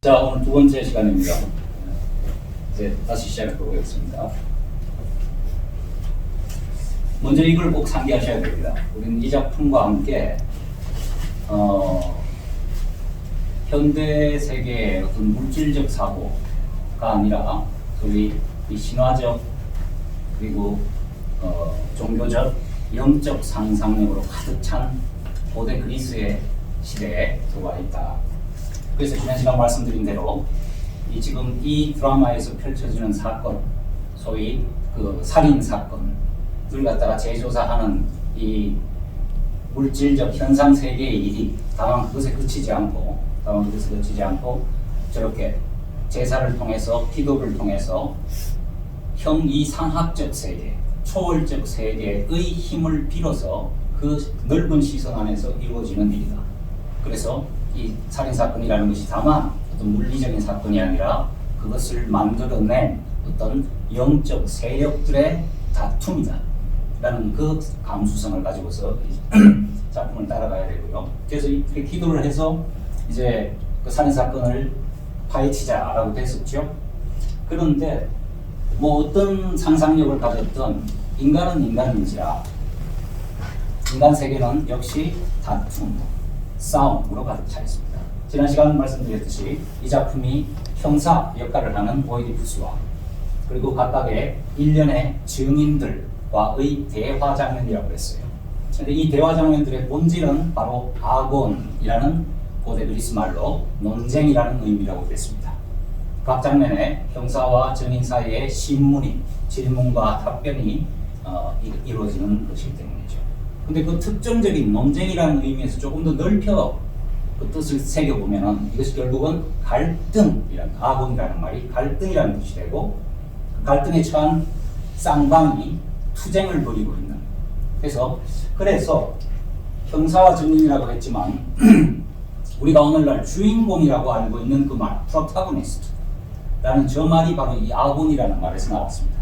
자, 오늘 두 번째 시간입니다. 이제 다시 시작해 보겠습니다. 먼저 이걸 꼭 상기하셔야 됩니다. 우리는 이 작품과 함께 현대 세계의 어떤 물질적 사고가 아니라 소위 이 신화적 그리고 종교적 영적 상상력으로 가득 찬 고대 그리스의 시대에 들어와 있다. 그래서 지난 시간 말씀드린 대로 지금 이 드라마에서 펼쳐지는 사건, 소위 그 살인 사건을 갖다가 재조사하는 이 물질적 현상 세계의 일이 다만 그것에 그치지 않고 저렇게 제사를 통해서 기도를 통해서 형이상학적 세계, 초월적 세계의 힘을 빌어서 그 넓은 시선 안에서 이루어지는 일이다. 그래서 이 살인사건이라는 것이 다만 어떤 물리적인 사건이 아니라 그것을 만들어낸 어떤 영적 세력들의 다툼이다 라는 그 감수성을 가지고서 작품을 따라가야 되고요. 그래서 이렇게 기도를 해서 이제 그 살인사건을 파헤치자라고 했었죠. 그런데 뭐 어떤 상상력을 가졌던 인간은 인간인지라 인간 세계는 역시 다툼, 싸움으로 가득 차 있습니다. 지난 시간 말씀드렸듯이 이 작품이 형사 역할을 하는 오이디푸스와 그리고 각각의 일련의 증인들과의 대화 장면이라고 했어요. 그런데 이 대화 장면들의 본질은 바로 아곤이라는 고대 그리스 말로 논쟁이라는 의미라고 그랬습니다. 각 장면에 형사와 증인 사이에 신문이 질문과 답변이 이루어지는 것이기 때문이죠. 근데 그 특정적인 논쟁이라는 의미에서 조금 더 넓혀 그 뜻을 새겨보면은 이것이 결국은 갈등이라는, 아곤이라는 말이 갈등이라는 뜻이 되고 그 갈등에 처한 쌍방이 투쟁을 벌이고 있는, 그래서 형사와 증인이라고 했지만 우리가 오늘날 주인공이라고 알고 있는 그 말, 프로타고니스트라는 저 말이 바로 이 아곤이라는 말에서 나왔습니다.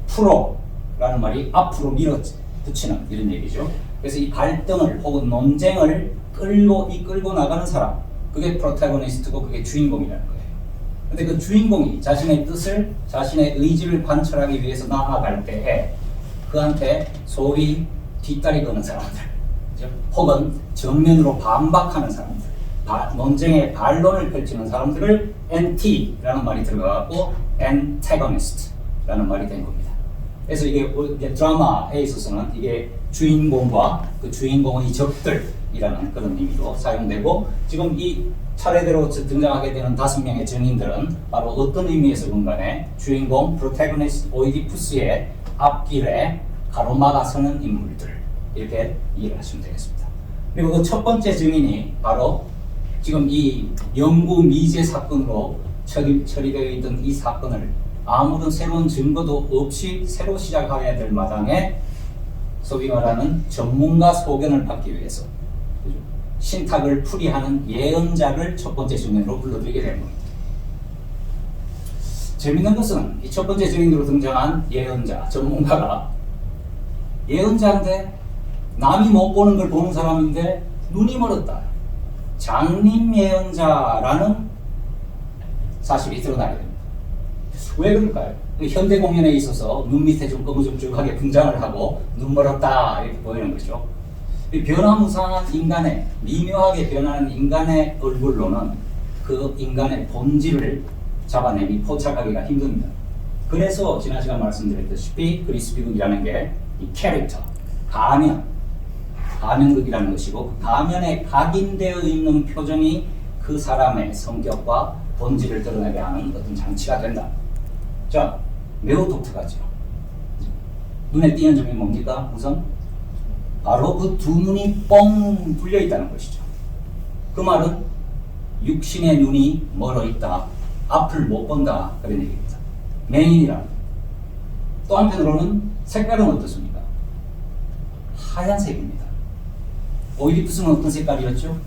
프로라는 말이 앞으로 밀어붙이는 이런 얘기죠. 그래서 이 갈등을 혹은 논쟁을 이끌고 나가는 사람, 그게 프로타고니스트고 그게 주인공이라는 거예요. 근데 그 주인공이 자신의 뜻을, 자신의 의지를 관철하기 위해서 나아갈 때에 그한테 소위 뒷다리 거는 사람들, 혹은 정면으로 반박하는 사람들, 논쟁의 반론을 펼치는 사람들을 NT라는 말이 들어가고 antagonist라는 말이 된 겁니다. 그래서 이게 드라마에 있어서는 이게 주인공과 그 주인공의 적들이라는 그런 의미로 사용되고, 지금 이 차례대로 등장하게 되는 5명의 증인들은 바로 어떤 의미에서건 간에 주인공 프로타고니스트 오이디푸스의 앞길에 가로막아서는 인물들, 이렇게 이해를 하시면 되겠습니다. 그리고 그 첫 번째 증인이 바로 지금 이 영구 미제 사건으로 처리되어 있던 이 사건을 아무런 새로운 증거도 없이 새로 시작해야 될 마당에 소위 말하는 전문가 소견을 받기 위해서 신탁을 풀이하는 예언자를 첫 번째 증인으로 불러들이게 된 겁니다. 재밌는 것은 이 첫 번째 증인으로 등장한 예언자, 전문가가 예언자인데 남이 못 보는 걸 보는 사람인데 눈이 멀었다. 장림 예언자라는 사실이 드러나게 됩니다. 왜 그럴까요? 현대 공연에 있어서 눈 밑에 좀 거무죽죽하게 분장을 하고 눈 멀었다 이렇게 보이는 거죠. 변화무쌍한 인간의, 미묘하게 변하는 인간의 얼굴로는 그 인간의 본질을 잡아내기, 포착하기가 힘듭니다. 그래서 지난 시간 말씀드렸다시피 그리스 비극이라는 게 이 캐릭터, 가면극이라는 것이고, 그 가면에 각인되어 있는 표정이 그 사람의 성격과 본질을 드러내게 하는 어떤 장치가 된다. 자, 매우 독특하죠. 눈에 띄는 점이 뭡니까? 우선 바로 그 두 눈이 뻥 뚫려 있다는 것이죠. 그 말은 육신의 눈이 멀어 있다, 앞을 못 본다, 그런 얘기입니다. 맹인이라. 또 한편으로는 색깔은 어떻습니까? 하얀색입니다. 오이디푸스는 어떤 색깔이었죠?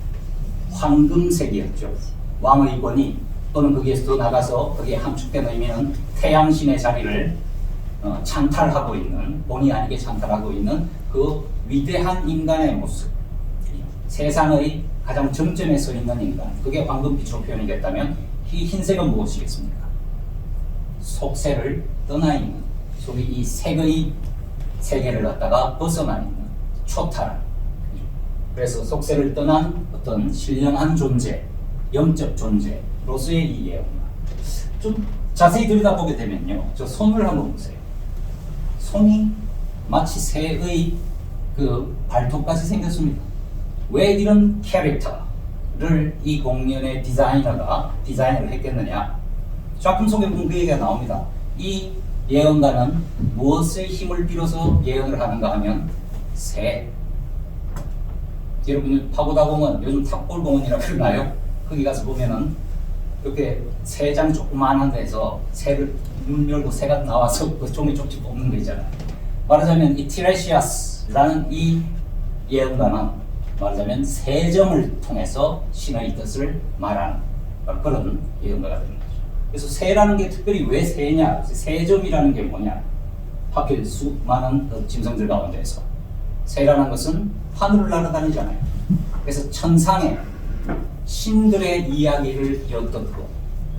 황금색이었죠. 왕의 권위 또는 거기에서 더 나가서 거기에 함축된 의미는 태양신의 자리를 찬탈하고 있는, 본의 아니게 찬탈하고 있는 그 위대한 인간의 모습, 세상의 가장 정점에 서 있는 인간, 그게 황금빛으로 표현이 됐다면 이 흰색은 무엇이겠습니까? 속세를 떠나 있는, 소위 이 색의 세계를 갖다가 벗어나 있는 초탈한. 그래서 속세를 떠난 어떤 신령한 존재, 영적 존재로서의 이 예언. 좀 자세히 들여다보게 되면요, 저 손을 한번 보세요. 손이 마치 새의 그 발톱같이 생겼습니다. 왜 이런 캐릭터를 이 공연의 디자이너가 디자인을 했겠느냐? 작품 속에 보면 그 얘기가 나옵니다. 이 예언가는 무엇의 힘을 빌어서 예언을 하는가 하면 새. 여러분 파고다 공원, 요즘 탑골 공원이라고 그러나요? 거기 가서 보면은 이렇게 새장 조그만한 데서 새를 문 열고 새가 나와서 그 종이 쪽지 뽑는 거 있잖아요. 말하자면 이 티레시아스라는 이 예언가는 말하자면 새점을 통해서 신의 뜻을 말하는 그런 예언가가 되는 거죠. 그래서 새라는 게 특별히 왜 새냐? 새점이라는 게 뭐냐? 하필 수많은 짐승들 가운데서 새라는 것은 하늘을 날아다니잖아요. 그래서 천상에 신들의 이야기를 엿듣고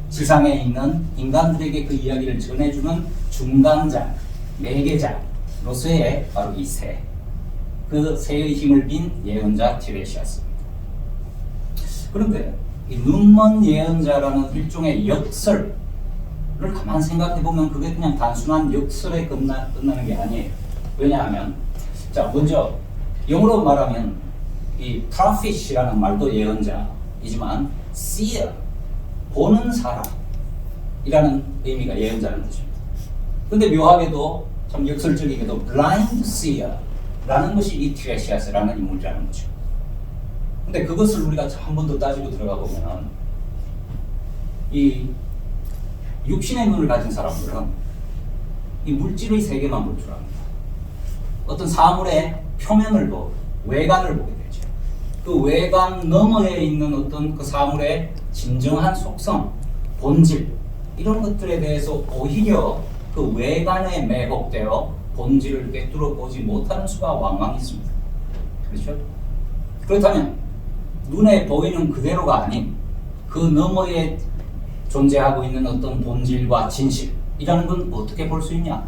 지상에 있는 인간들에게 그 이야기를 전해주는 중간자, 매개자로서의 바로 이 새. 그 새의 힘을 빈 예언자 티레시아스입니다. 그런데 이 눈먼 예언자라는 일종의 역설을 가만 생각해 보면 그게 그냥 단순한 역설에 끝나는 게 아니에요. 왜냐하면 자 먼저 영어로 말하면 이 prophet이라는 말도 예언자이지만 seer 보는 사람이라는 의미가 예언자는 뜻입니다. 근데 묘하게도 참 역설적이게도 blind seer라는 것이 이 티레시아스라는 인물이라는 거죠. 근데 그것을 우리가 한 번 더 따지고 들어가 보면 이 육신의 눈을 가진 사람들은 이 물질의 세계만 볼 줄 압니다. 어떤 사물의 표면을 보고 외관을 보게 되죠. 그 외관 너머에 있는 어떤 그 사물의 진정한 속성, 본질 이런 것들에 대해서 오히려 그 외관에 매혹되어 본질을 꿰뚫어 보지 못하는 수가 왕왕 있습니다. 그렇죠? 그렇다면 눈에 보이는 그대로가 아닌 그 너머에 존재하고 있는 어떤 본질과 진실이라는 건 어떻게 볼 수 있냐?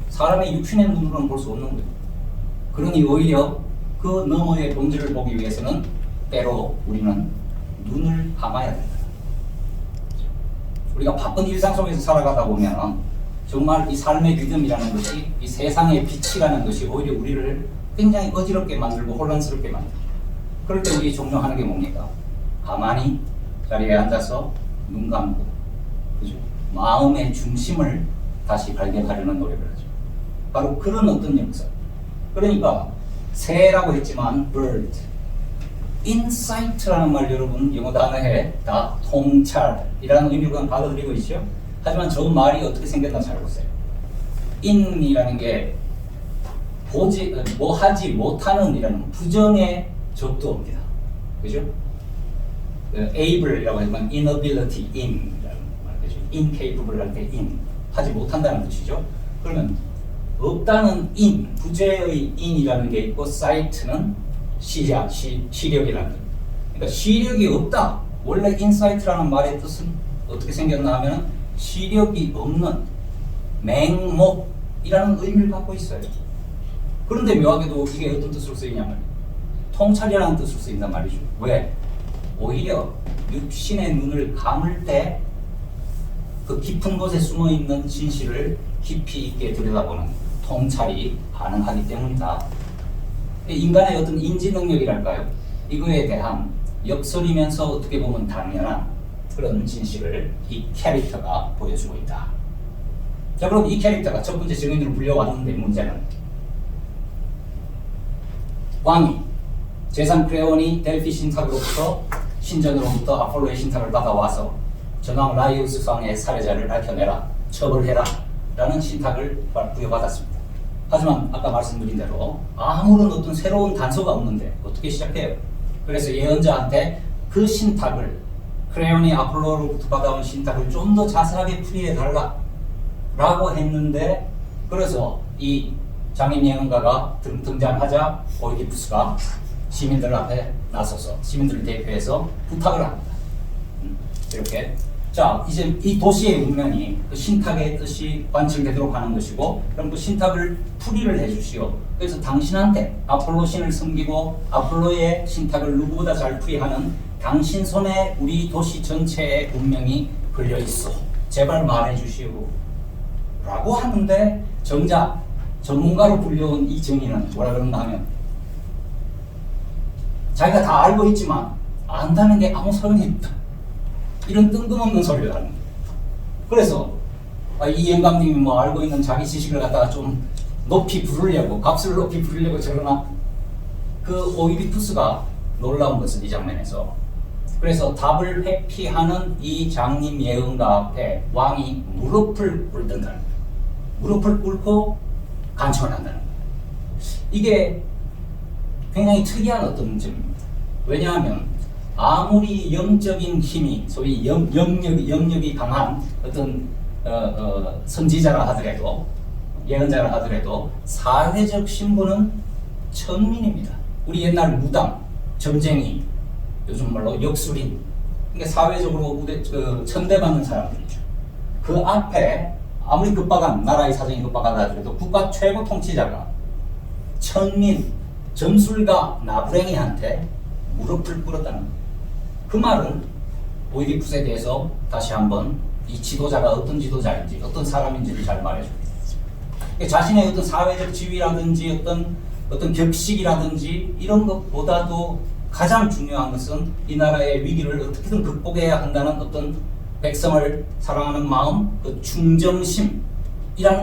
사람의 육신의 눈으로는 볼 수 없는 거예요. 그러니 오히려 그 너머의 본질을 보기 위해서는 때로 우리는 눈을 감아야 된다. 우리가 바쁜 일상 속에서 살아가다 보면 정말 이 삶의 리듬이라는 것이 이 세상의 빛이라는 것이 오히려 우리를 굉장히 어지럽게 만들고 혼란스럽게 만들고 그럴 때 우리 종종 하는 게 뭡니까? 가만히 자리에 앉아서 눈 감고 그죠? 마음의 중심을 다시 발견하려는 노력을 하죠. 바로 그런 어떤 역사. 그러니까 새라고 했지만 bird, insight라는 말 여러분 영어 단어에 다 통찰이라는 의미로 그냥 받아들이고 있죠. 하지만 저 말이 어떻게 생겼나 잘 보세요. in이라는 게 뭐 하지 못하는 이라는 부정의 적도입니다. 그죠? able이라고 하지만 inability in이라는 말이죠. incapable 할 때 in 하지 못한다는 뜻이죠. 그러면 없다는 in 부재의 in이라는 게 있고 sight는 시력이라는 뜻. 그러니까 시력이 없다. 원래 insight라는 말의 뜻은 어떻게 생겼나 하면 시력이 없는 맹목이라는 의미를 갖고 있어요. 그런데 묘하게도 이게 어떤 뜻으로 쓰이냐면 통찰이라는 뜻으로 쓰인단 말이죠. 왜? 오히려 육신의 눈을 감을 때 그 깊은 곳에 숨어있는 진실을 깊이 있게 들여다보는 통찰이 가능하기 때문이다. 인간의 어떤 인지 능력이랄까요? 이거에 대한 역설이면서 어떻게 보면 당연한 그런 진실을 이 캐릭터가 보여주고 있다. 자, 그럼 이 캐릭터가 첫 번째 증인으로 불려왔는데 문제는 왕이 제상 크레온이 델피 신탁으로부터 신전으로부터 아폴로의 신탁을 받아와서 전왕 라이우스 왕의 살해자를 밝혀내라, 처벌해라 라는 신탁을 부여받았습니다. 하지만 아까 말씀드린 대로 아무런 어떤 새로운 단서가 없는데 어떻게 시작해요? 그래서 예언자한테 그 신탁을 크레온이 아폴로로부터 받아온 신탁을 좀 더 자세하게 풀이해달라 라고 했는데 그래서 이 장인 예언가가 등장하자 오이디푸스가 시민들 앞에 나서서 시민들을 대표해서 부탁을 합니다. 이렇게 자, 이제 이 도시의 운명이 그 신탁의 뜻이 관철되도록 하는 것이고, 그럼 그 신탁을 풀이를 해주시오. 그래서 당신한테 아폴로 신을 섬기고 아폴로의 신탁을 누구보다 잘 풀이하는 당신 손에 우리 도시 전체의 운명이 걸려 있어. 제발 말해주시오. 라고 하는데 정작 전문가로 불려온 이 정의는 뭐라 그런가 하면 자기가 다 알고 있지만 안다는 게 아무 소용이 없다. 이런 뜬금없는 소리를 하는 거예요. 그래서 이 영감님이 뭐 알고 있는 자기 지식을 갖다가 좀 높이 부르려고, 값을 높이 부르려고 저러나, 그 오이디푸스가 놀라운 것은 이 장면에서, 그래서 답을 회피하는 이 장님 예언가 앞에 왕이 무릎을 꿇는다는 거예요. 무릎을 꿇고 간청을 한다는 거예요. 이게 굉장히 특이한 어떤 문제입니다. 왜냐하면 아무리 영적인 힘이, 소위 영역이 강한 어떤 선지자라 하더라도, 예언자라 하더라도 사회적 신분은 천민입니다. 우리 옛날 무당, 점쟁이, 요즘 말로 역술인, 그러니까 사회적으로 천대받는 사람들이죠. 그 앞에 아무리 급박한, 나라의 사정이 급박하다 하더라도 국가 최고 통치자가 천민, 점술가 나부랭이한테 무릎을 꿇었다는 거예요. 그 말은 오이디푸스에 대해서 다시 한번 이 지도자가 어떤 지도자인지, 어떤 사람인지를 잘 말해줍니다. 자신의 어떤 사회적 지위라든지 어떤 격식이라든지 이런 것보다도 가장 중요한 것은 이 나라의 위기를 어떻게든 극복해야 한다는 어떤 백성을 사랑하는 마음, 그 충정심이라는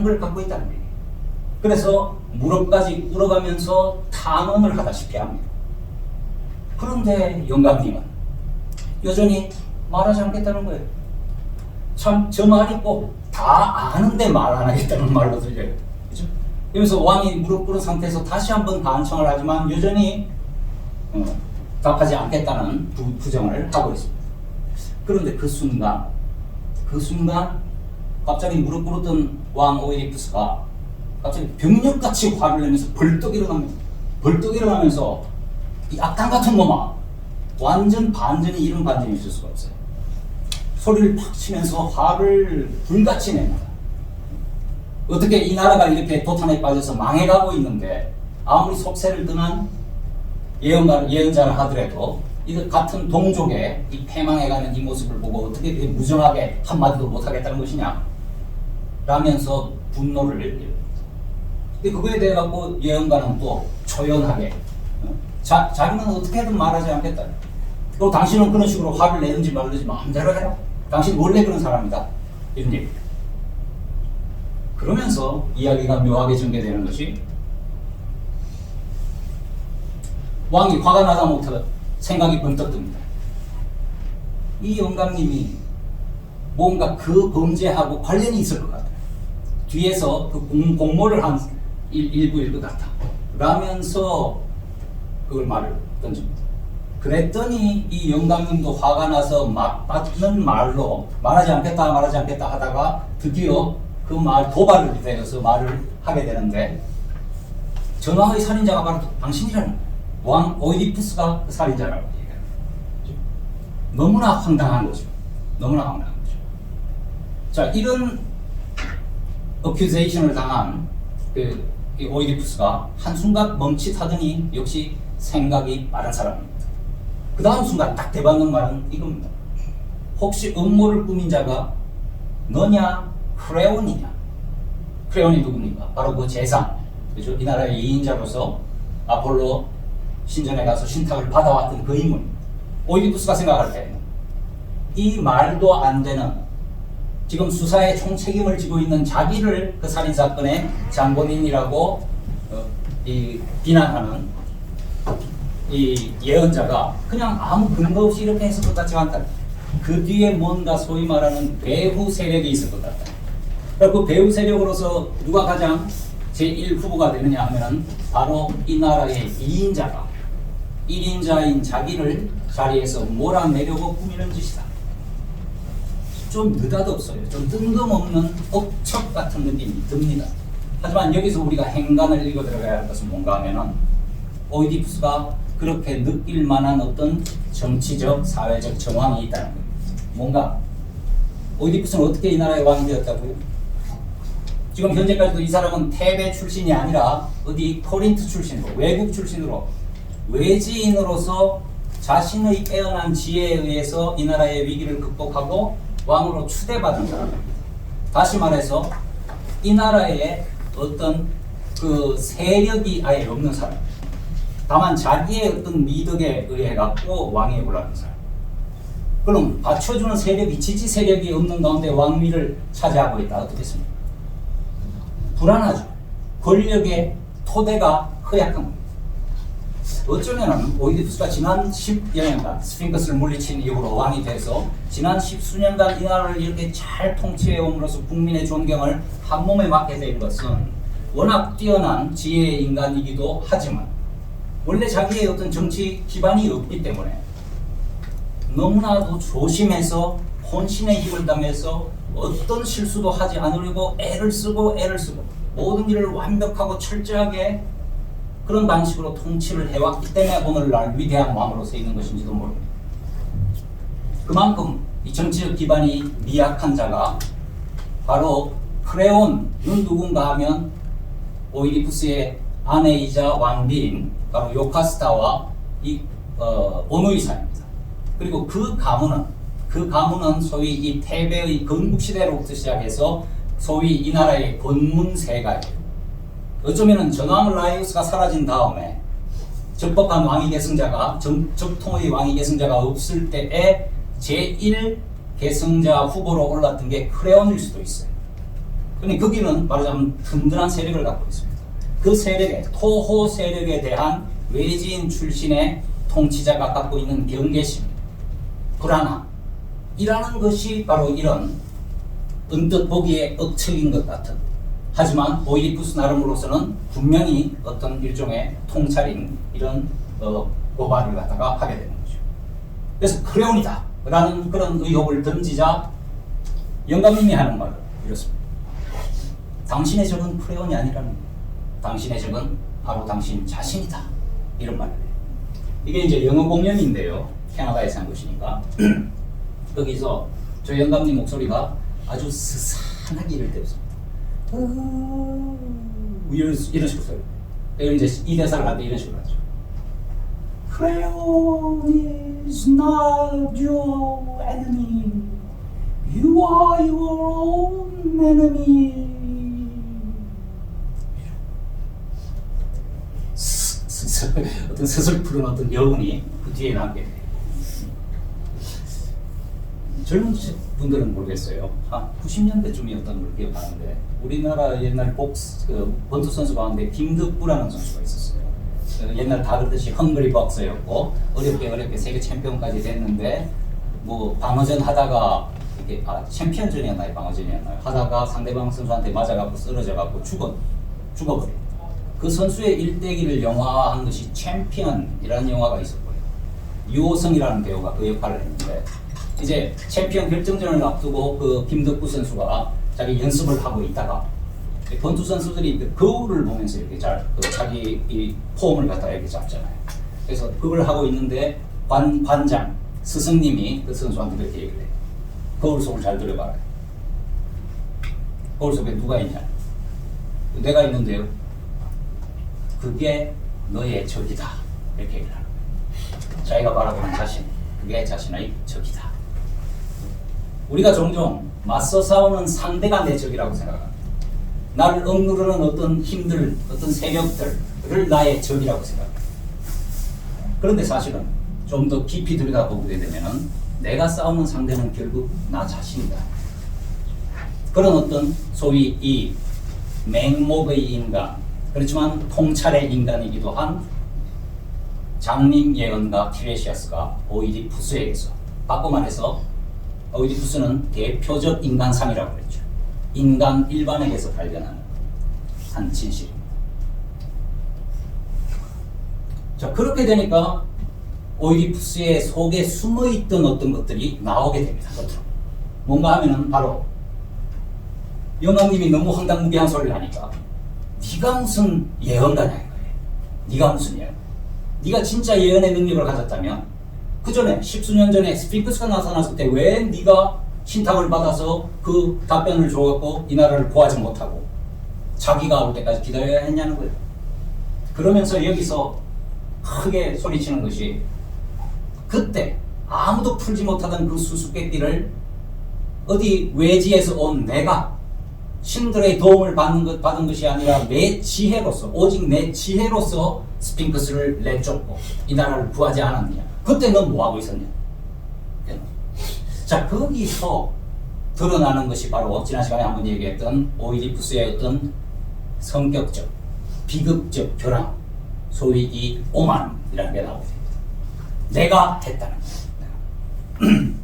걸 갖고 있다는 거예요. 그래서 무릎까지 꿇어가면서 탄원을 하다시피 합니다. 그런데 영감님은 여전히 말하지 않겠다는 거예요. 참 저 말이 꼭 다 아는데 말 안 하겠다는 말로 들려요. 그렇죠? 그래서 왕이 무릎 꿇은 상태에서 다시 한번 간청을 하지만 여전히 답하지 않겠다는 부정을 하고 있습니다. 그런데 그 순간 갑자기 무릎 꿇었던 왕 오이디푸스가 갑자기 병력같이 화를 내면서 벌떡 일어나면서 이 악당 같은 놈아, 완전 반전이, 이런 반전이 있을 수가 없어요. 소리를 팍 치면서 화를 불같이 냅니다. 어떻게 이 나라가 이렇게 도탄에 빠져서 망해가고 있는데 아무리 속세를 등한 예언자를 하더라도 이 같은 동족의 이 패망해가는 이 모습을 보고 어떻게 무정하게 한마디도 못하겠다는 것이냐 라면서 분노를 일으킵니다. 근데 그거에 대해 갖고 예언가는 또 초연하게 자기는 어떻게든 말하지 않겠다. 그리고 당신은 그런 식으로 화를 내든지 말든지 마음대로 해라. 당신 원래 그런 사람이다. 이런 얘기. 그러면서 이야기가 묘하게 전개되는 것이, 왕이 화가 나다 못해 생각이 번뜩 듭니다. 이 영감님이 뭔가 그 범죄하고 관련이 있을 것 같아요. 뒤에서 그 공모를 한 일부일 것 같아. 라면서 그걸 말을 던집니다. 그랬더니 이 영감님도 화가 나서 맞는 말로 말하지 않겠다 하다가 드디어 그 말 도발을 비롯해서 말을 하게 되는데, 전하의 살인자가 바로 당신이라는 거예요. 왕 오이디푸스가 그 살인자라고 얘기해요. 너무나 황당한 거죠. 자, 이런 어큐제이션을 당한 이 오이디푸스가 한순간 멈칫하더니 역시 생각이 빠른 사람입니다. 그 다음 순간 딱 대받는 말은 이겁니다. 혹시 음모를 꾸민 자가 너냐, 크레온이냐? 크레온이 누굽니까? 바로 그 제상, 그죠? 이 나라의 예인자로서 아폴로 신전에 가서 신탁을 받아왔던 그 인물. 오이디푸스가 생각할 때 이 말도 안 되는, 지금 수사의 총책임을 지고 있는 자기를 그 살인사건의 장본인이라고 비난하는 이 예언자가 그냥 아무 근거 없이 이렇게 했을 것 같지 않다. 그 뒤에 뭔가 소위 말하는 배후 세력이 있을 것 같다. 그 배후 세력으로서 누가 가장 제1후보가 되느냐 하면은 바로 이 나라의 2인자가 1인자인 자기를 자리에서 몰아내려고 꾸미는 짓이다. 좀 느닷없어요. 좀 뜬금없는 억척 같은 느낌이 듭니다. 하지만 여기서 우리가 행간을 읽어 들어가야 할 것은 뭔가 하면은 오이디푸스가 그렇게 느낄 만한 어떤 정치적, 사회적 정황이 있다는 겁니다. 뭔가 오이디푸스는 어떻게 이 나라의 왕이 되었다고요? 지금 현재까지도 이 사람은 테베 출신이 아니라 어디 코린트 출신으로, 외국 출신으로, 외지인으로서 자신의 빼어난 지혜에 의해서 이 나라의 위기를 극복하고 왕으로 추대받은 사람입니다. 다시 말해서 이 나라에 어떤 그 세력이 아예 없는 사람, 다만 자기의 어떤 미덕에 의해 갖고 왕에 올라간 사람. 그럼 받쳐주는 세력이, 지지 세력이 없는 가운데 왕위를 차지하고 있다. 어떻겠습니까? 불안하죠. 권력의 토대가 허약한 겁니다. 어쩌면 오이디푸스가 지난 10여년간 스핑크스를 물리친 이후로 왕이 돼서 지난 10수년간 이 나라를 이렇게 잘 통치해옴으로써 국민의 존경을 한 몸에 맡게 된 것은 워낙 뛰어난 지혜의 인간이기도 하지만 원래 자기의 어떤 정치 기반이 없기 때문에 너무나도 조심해서 혼신의 힘을 다해서 어떤 실수도 하지 않으려고 애를 쓰고 모든 일을 완벽하고 철저하게 그런 방식으로 통치를 해왔기 때문에 오늘날 위대한 왕으로 서 있는 것인지도 모릅니다. 그만큼 이 정치적 기반이 미약한 자가 바로 크레온은 누군가 하면 오이디푸스의 아내이자 왕비인 바로 요카스타와 이 오누이사입니다. 그리고 그 가문은 소위 이 테베의 건국시대로부터 시작해서 소위 이 나라의 권문세가예요. 어쩌면은 전왕 라이우스가 사라진 다음에 적법한 왕위 계승자가 적통의 왕위 계승자가 없을 때에 제1 계승자 후보로 올랐던 게 크레온일 수도 있어요. 그런데 거기는 말하자면 든든한 세력을 갖고 있습니다. 그 세력에, 토호 세력에 대한 외지인 출신의 통치자가 갖고 있는 경계심, 불안함, 이라는 것이 바로 이런 언뜻 보기에 억측인 것 같은, 하지만 오이디푸스 나름으로서는 분명히 어떤 일종의 통찰인 이런 고발을 갖다가 하게 되는 거죠. 그래서 크레온이다 라는 그런 의혹을 던지자 영감님이 하는 말은 이렇습니다. 당신의 적은 크레온이 아니라는 거예요. 당신의 적은 바로 당신 자신이다, 이런 말을 해요. 이게 이제 영어 공연인데요, 캐나다에서 한 것이니까 거기서 저 영감님 목소리가 아주 스산하게 이럴 때 없습니다. 이런 식으로 써요. 이제 이 대사를 할 때 이런 식으로 하죠. Crayon is not your enemy. You are your own enemy. 어떤 서슬푸른 어떤 여운이 그 뒤에 남게 돼요. 젊은 분들은 모르겠어요. 한 90년대쯤이었던 걸 기억하는데 우리나라 옛날 권투 선수 가운데 김덕부라는 선수가 있었어요. 옛날 다 그렇듯이 헝그리 박서였고 어렵게 세계 챔피언까지 됐는데 뭐 방어전 하다가 이렇게 챔피언전이었나요, 방어전이었나요? 하다가 상대방 선수한테 맞아갖고 쓰러져갖고 죽어버려요. 그 선수의 일대기를 영화화한 것이 챔피언이라는 영화가 있었고요. 유호성이라는 배우가 그 역할을 했는데 이제 챔피언 결정전을 앞두고 그 김덕구 선수가 자기 연습을 하고 있다가 권투 선수들이 그 거울을 보면서 이렇게 자기 이 폼을 갖다 이렇게 잡잖아요. 그래서 그걸 하고 있는데 관장 스승님이 그 선수한테 그렇게 얘기를 해요. 거울 속을 잘 들여봐라. 거울 속에 누가 있냐? 내가 있는데요. 그게 너의 적이다, 이렇게 얘기를 하는 거예요. 자기가 바라보는 자신, 그게 자신의 적이다. 우리가 종종 맞서 싸우는 상대가 내 적이라고 생각합니다. 나를 억누르는 어떤 힘들, 어떤 세력들을 나의 적이라고 생각합니다. 그런데 사실은 좀 더 깊이 들여다보게 되면은 내가 싸우는 상대는 결국 나 자신이다. 그런 어떤 소위 이 맹목의 인간, 그렇지만 통찰의 인간이기도 한 장림 예언가 티레시아스가 오이디푸스에게서, 바꿔 말해서 오이디푸스는 대표적 인간상이라고 그랬죠. 인간 일반에게서 발견하는 한 진실입니다. 자, 그렇게 되니까 오이디푸스의 속에 숨어있던 어떤 것들이 나오게 됩니다. 겉으로. 뭔가 하면은 바로 영감님이 너무 황당무계한 소리를 하니까 네가 무슨 예언가냐 이거예요. 네가 무슨 예언? 네가 진짜 예언의 능력을 가졌다면 그 전에 10수년 전에 스핑크스가 나타났을 때 왜 네가 신탁을 받아서 그 답변을 줘갖고 이 나라를 구하지 못하고 자기가 올 때까지 기다려야 했냐는 거예요. 그러면서 여기서 크게 소리치는 것이 그때 아무도 풀지 못하던 그 수수께끼를 어디 외지에서 온 내가 신들의 도움을 받은 것이 아니라 내 지혜로서, 오직 내 지혜로서 스핑크스를 내쫓고 이 나라를 구하지 않았느냐. 그때 넌 뭐하고 있었냐. 자, 거기서 드러나는 것이 바로 지난 시간에 한번 얘기했던 오이디푸스의 어떤 성격적, 비극적 교랑, 소위 이 오만이라는 게 나오게 됩니다. 내가 했다는 거예요.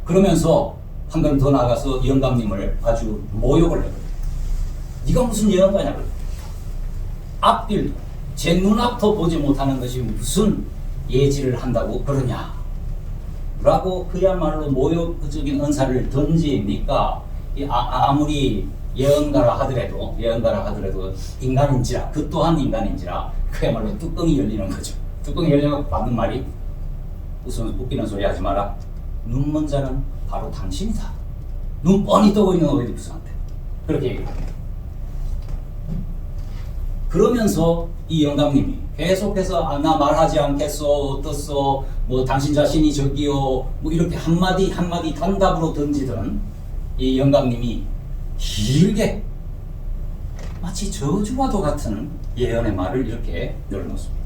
그러면서 한 걸음 더 나가서 영감님을 아주 모욕을 해버려요. 네가 무슨 예언가냐고. 앞길도 제 눈앞도 보지 못하는 것이 무슨 예지를 한다고 그러냐 라고 그야말로 모욕적인 언사를 던지니까 아무리 예언가라 하더라도 인간인지라, 그 또한 인간인지라 그야말로 뚜껑이 열리는 거죠. 뚜껑이 열리면 받는 말이 무슨 웃기는 소리 하지 마라. 눈먼 자는 바로 당신이다. 눈 뻔히 뜨고 있는 오이디푸스한테 그렇게 얘기합니다. 그러면서 이 영감님이 계속해서 나 말하지 않겠어, 어떻소, 뭐 당신 자신이 저기요, 뭐 이렇게 한마디 한마디 단답으로 던지던 이 영감님이 길게 마치 저주와도 같은 예언의 말을 이렇게 늘어놓습니다.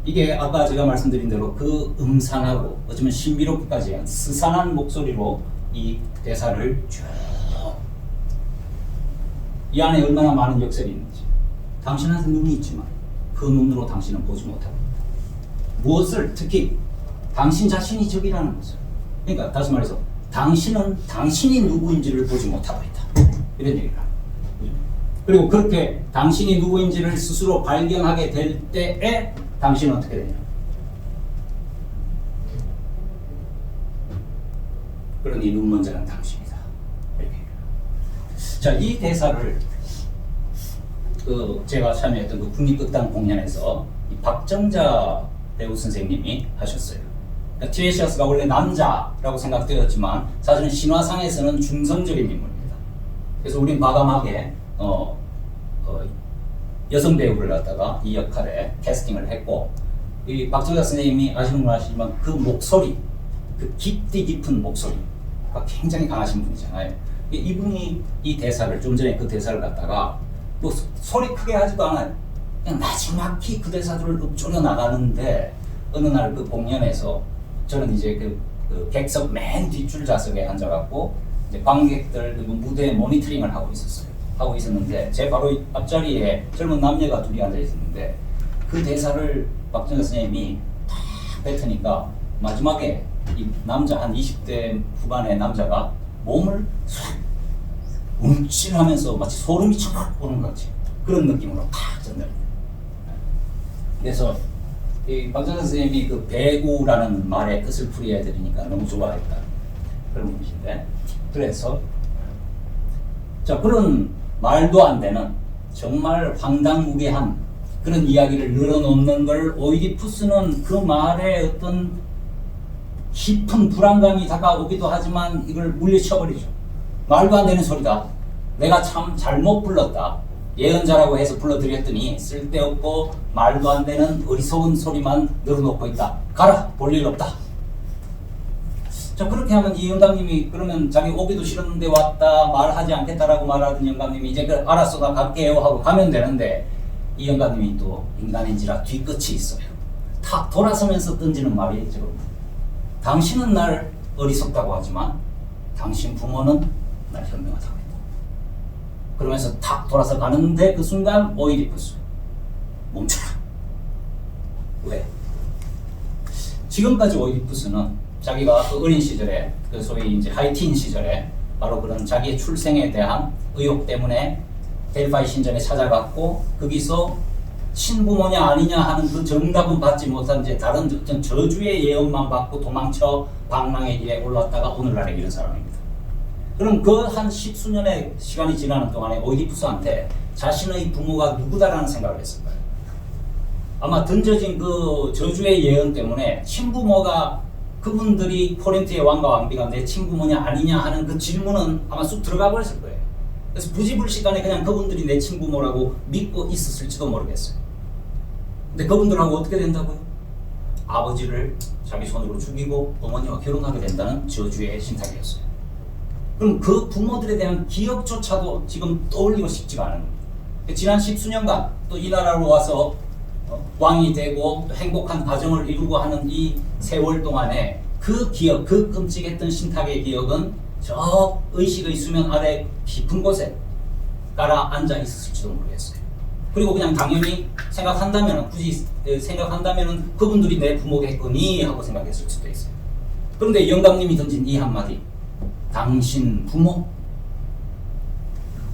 이게 아까 제가 말씀드린 대로 그 음산하고 어쩌면 신비롭기까지 한 스산한 목소리로 이 대사를 쭉, 이 안에 얼마나 많은 역설이 있는지. 당신한테 눈이 있지만 그 눈으로 당신은 보지 못하고 무엇을, 특히 당신 자신이 적이라는 것을, 그러니까 다시 말해서 당신은 당신이 누구인지를 보지 못하고 있다, 이런 얘기를 합니다. 그리고 그렇게 당신이 누구인지를 스스로 발견하게 될 때에 당신은 어떻게 되냐. 그러니 눈먼 자는 당신이다, 이렇게. 자, 이 대사를 제가 참여했던 그 국립극단 공연에서 이 박정자 배우 선생님이 하셨어요. 그러니까 티레시아스가 원래 남자라고 생각되었지만 사실은 신화상에서는 중성적인 인물입니다. 그래서 우린 과감하게 여성 배우를 갖다가 이 역할에 캐스팅을 했고, 이 박정자 선생님이 아시는 분 아시지만 그 목소리, 그 깊디 깊은 목소리가 굉장히 강하신 분이잖아요. 이분이 이 대사를, 좀 전에 그 대사를 갖다가 뭐 소리 크게 하지도 않아요. 그냥 마지막히 그 대사들을 읊조려 나가는데, 어느 날 그 공연에서 저는 이제 그 객석 맨 뒷줄 좌석에 앉아갖고 이제 관객들 그 무대 모니터링을 하고 있었는데 제 바로 앞자리에 젊은 남녀가 둘이 앉아 있었는데 그 대사를 박정자 선생님이 탁 뱉으니까 마지막에 이 남자 한 20대 후반의 남자가 몸을 움찔하면서 마치 소름이 촥 오는 것 같이 그런 느낌으로 탁 전달합니다. 그래서 이 박정자 선생님이 그 배구라는 말의 뜻을 풀이해 드리니까 너무 좋아했다, 그런 분이신데, 그래서 자, 그런 말도 안 되는 정말 황당무계한 그런 이야기를 늘어놓는 걸 오이디푸스는 그 말에 어떤 깊은 불안감이 다가오기도 하지만 이걸 물리쳐버리죠. 말도 안 되는 소리다. 내가 참 잘못 불렀다. 예언자라고 해서 불러드렸더니 쓸데없고 말도 안 되는 어리석은 소리만 늘어놓고 있다. 가라, 볼 일 없다. 자, 그렇게 하면 이 영감님이 그러면 자기 오기도 싫었는데 왔다, 말하지 않겠다라고 말하던 영감님이 이제 그래, 알았어, 나 갈게요 하고 가면 되는데, 이 영감님이 또 인간인지라 뒤끝이 있어요. 탁 돌아서면서 던지는 말이 지금, 당신은 날 어리석다고 하지만 당신 부모는 날 현명하다고 했다. 그러면서 탁 돌아서 가는데 그 순간 오이디푸스 멈춰라. 왜? 지금까지 오이디푸스는 자기가 그 어린 시절에, 그 소위 이제 하이틴 시절에 바로 그런 자기의 출생에 대한 의혹 때문에 델파이 신전에 찾아갔고 거기서 친부모냐 아니냐 하는 그 정답은 받지 못한 이제 다른 어떤 저주의 예언만 받고 도망쳐 방랑의 길에 올랐다가 오늘날에 이런 사람입니다. 그럼 그 한 십수년의 시간이 지나는 동안에 오이디푸스한테 자신의 부모가 누구다라는 생각을 했을 거예요. 아마 던져진 그 저주의 예언 때문에 친부모가 그분들이 코린트의 왕과 왕비가 내 친구냐 아니냐 하는 그 질문은 아마 쑥 들어가 버렸을 거예요. 그래서 부지불식간에 그냥 그분들이 내 친구모라고 믿고 있었을지도 모르겠어요. 근데 그분들하고 어떻게 된다고요? 아버지를 자기 손으로 죽이고 어머니와 결혼하게 된다는 저주의 신탁이었어요. 그럼 그 부모들에 대한 기억조차도 지금 떠올리고 싶지가 않은 겁니다. 지난 10수년간 또 이 나라로 와서 왕이 되고 또 행복한 가정을 이루고 하는 이 세월 동안에 그 기억, 그 끔찍했던 신탁의 기억은 저 의식의 수면 아래 깊은 곳에 깔아 앉아 있었을지도 모르겠어요. 그리고 그냥 당연히 생각한다면, 굳이 생각한다면 그분들이 내 부모겠거니 하고 생각했을 수도 있어요. 그런데 영감님이 던진 이 한마디, 당신 부모?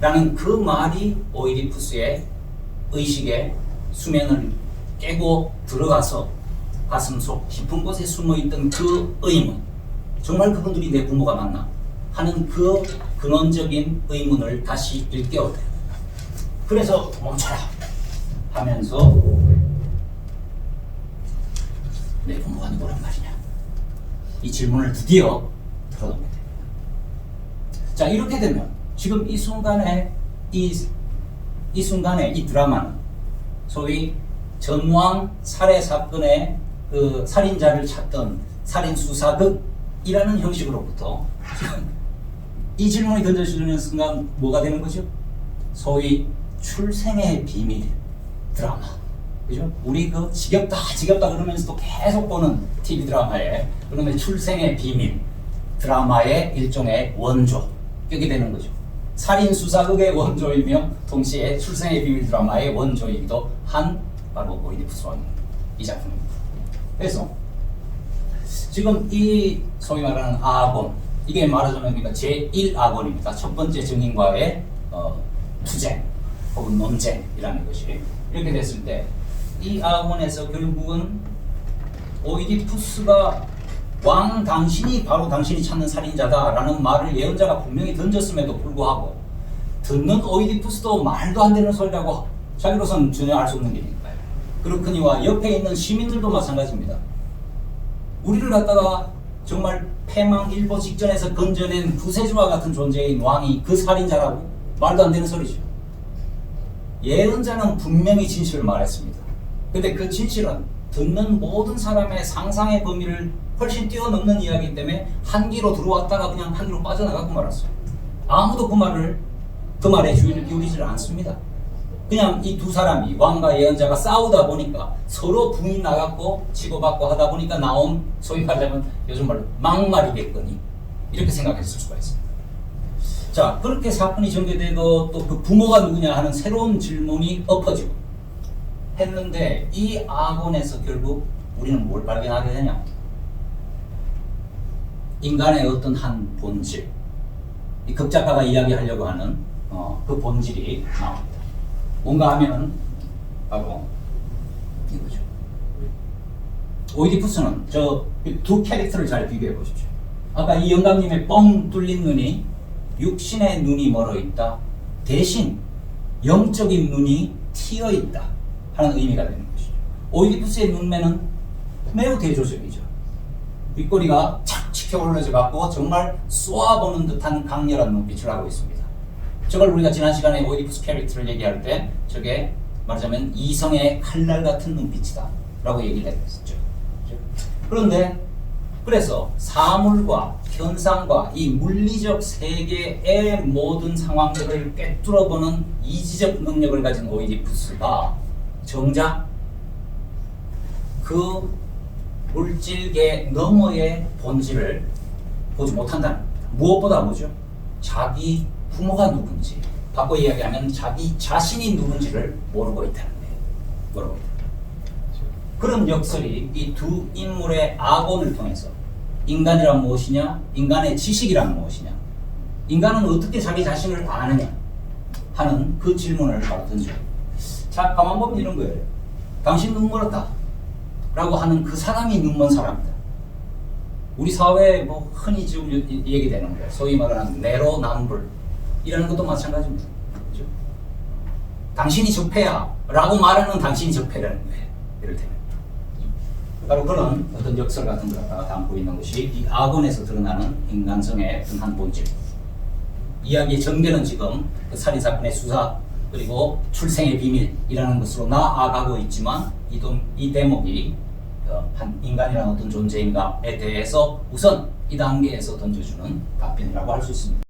라는 그 말이 오이디푸스의 의식의 수면을 깨고 들어가서 가슴속 깊은 곳에 숨어있던 그 의문, 정말 그분들이 내 부모가 맞나? 하는 그 근원적인 의문을 다시 일깨워대요. 그래서 멈춰라 하면서 내 부모가 누구란 말이냐? 이 질문을 드디어 털어놓게 됩니다. 자, 이렇게 되면 지금 이 순간에 이 순간에 이 드라마는 소위 전왕 살해 사건의 그 살인자를 찾던 살인 수사극이라는 형식으로부터 이 질문이 던져지는 순간 뭐가 되는 거죠? 소위 출생의 비밀 드라마, 그죠? 우리 그 지겹다 그러면서도 계속 보는 TV 드라마에 그러면 출생의 비밀 드라마의 일종의 원조 격이 되는 거죠. 살인 수사극의 원조이며 동시에 출생의 비밀 드라마의 원조이기도 한 바로 오이디푸스 왕이 작품입니다. 그래서 지금 이 소위 말하는 아곤, 이게 말하자면 그러니까 제1아곤입니다. 첫 번째 증인과의 투쟁 혹은 논쟁이라는 것이 이렇게 됐을 때 이 아곤에서 결국은 오이디푸스가 왕 당신이 바로 당신이 찾는 살인자다라는 말을 예언자가 분명히 던졌음에도 불구하고 듣는 오이디푸스도 말도 안 되는 소리라고 자기로서는 전혀 알 수 없는 일이니까요. 그렇거니와 옆에 있는 시민들도 마찬가지입니다. 우리를 갖다가 정말 패망일보 직전에서 건져낸 구세주와 같은 존재인 왕이 그 살인자라고? 말도 안 되는 소리죠. 예언자는 분명히 진실을 말했습니다. 근데 그 진실은 듣는 모든 사람의 상상의 범위를 훨씬 뛰어넘는 이야기이기 때문에 한 귀로 들어왔다가 그냥 한 귀로 빠져나가고 말았어요. 아무도 그 말에 주의를 기울이질 않습니다. 그냥 이 두 사람이 왕과 예언자가 싸우다 보니까 서로 붕이 나갔고 치고받고 하다 보니까 나온 소위 말하자면 요즘 말로 막말이겠거니 이렇게 생각했을 수가 있습니다. 자, 그렇게 사건이 전개되고 또 그 부모가 누구냐 하는 새로운 질문이 엎어지고 했는데 이 아곤에서 결국 우리는 뭘 발견하게 되냐? 인간의 어떤 한 본질, 이 극작가가 이야기하려고 하는 그 본질이 나옵니다. 뭔가 하면 바로 이거죠. 오이디푸스는 저 두 캐릭터를 잘 비교해 보십시오. 아까 이 영감님의 뻥 뚫린 눈이 육신의 눈이 멀어 있다. 대신 영적인 눈이 튀어 있다 하는 의미가 되는 것이죠. 오이디푸스의 눈매는 매우 대조적이죠. 윗꼬리가 착 치켜 올려져 갖고 정말 쏘아보는 듯한 강렬한 눈빛을 하고 있습니다. 저걸 우리가 지난 시간에 오이디푸스 캐릭터를 얘기할 때 저게 말하자면 이성의 칼날 같은 눈빛이다 라고 얘기를 했었죠. 그런데 그래서 사물과 현상과 이 물리적 세계의 모든 상황들을 꿰뚫어보는 이지적 능력을 가진 오이디푸스가 정작 그 물질계 너머의 본질을 보지 못한다는 겁니다. 무엇보다 뭐죠? 자기 부모가 누군지, 바꿔 이야기하면 자기 자신이 누군지를 모르고 있다는 거예요. 모르고 있다. 그런 역설이 이 두 인물의 아곤을 통해서 인간이란 무엇이냐, 인간의 지식이란 무엇이냐, 인간은 어떻게 자기 자신을 아느냐 하는 그 질문을 바로 던져요. 자, 가만 보면 이런 거예요. 당신 눈 멀었다 라고 하는 그 사람이 눈먼 사람이다. 우리 사회에 뭐 흔히 지금 얘기되는 거예요. 소위 말하는 내로남불 이라는 것도 마찬가지입니다. 그렇죠? 당신이 적폐야 라고 말하는 당신이 적폐라는 거예요. 이럴 때는. 바로 그런 어떤 역설 같은 걸 갖다가 담고 있는 것이 이 악원에서 드러나는 인간성의 어떤 한 본질. 이야기의 전개는 지금 그 살인사건의 수사 그리고 출생의 비밀이라는 것으로 나아가고 있지만 이 대목이 한 인간이라는 어떤 존재인가에 대해서 우선 이 단계에서 던져주는 답변이라고 할 수 있습니다.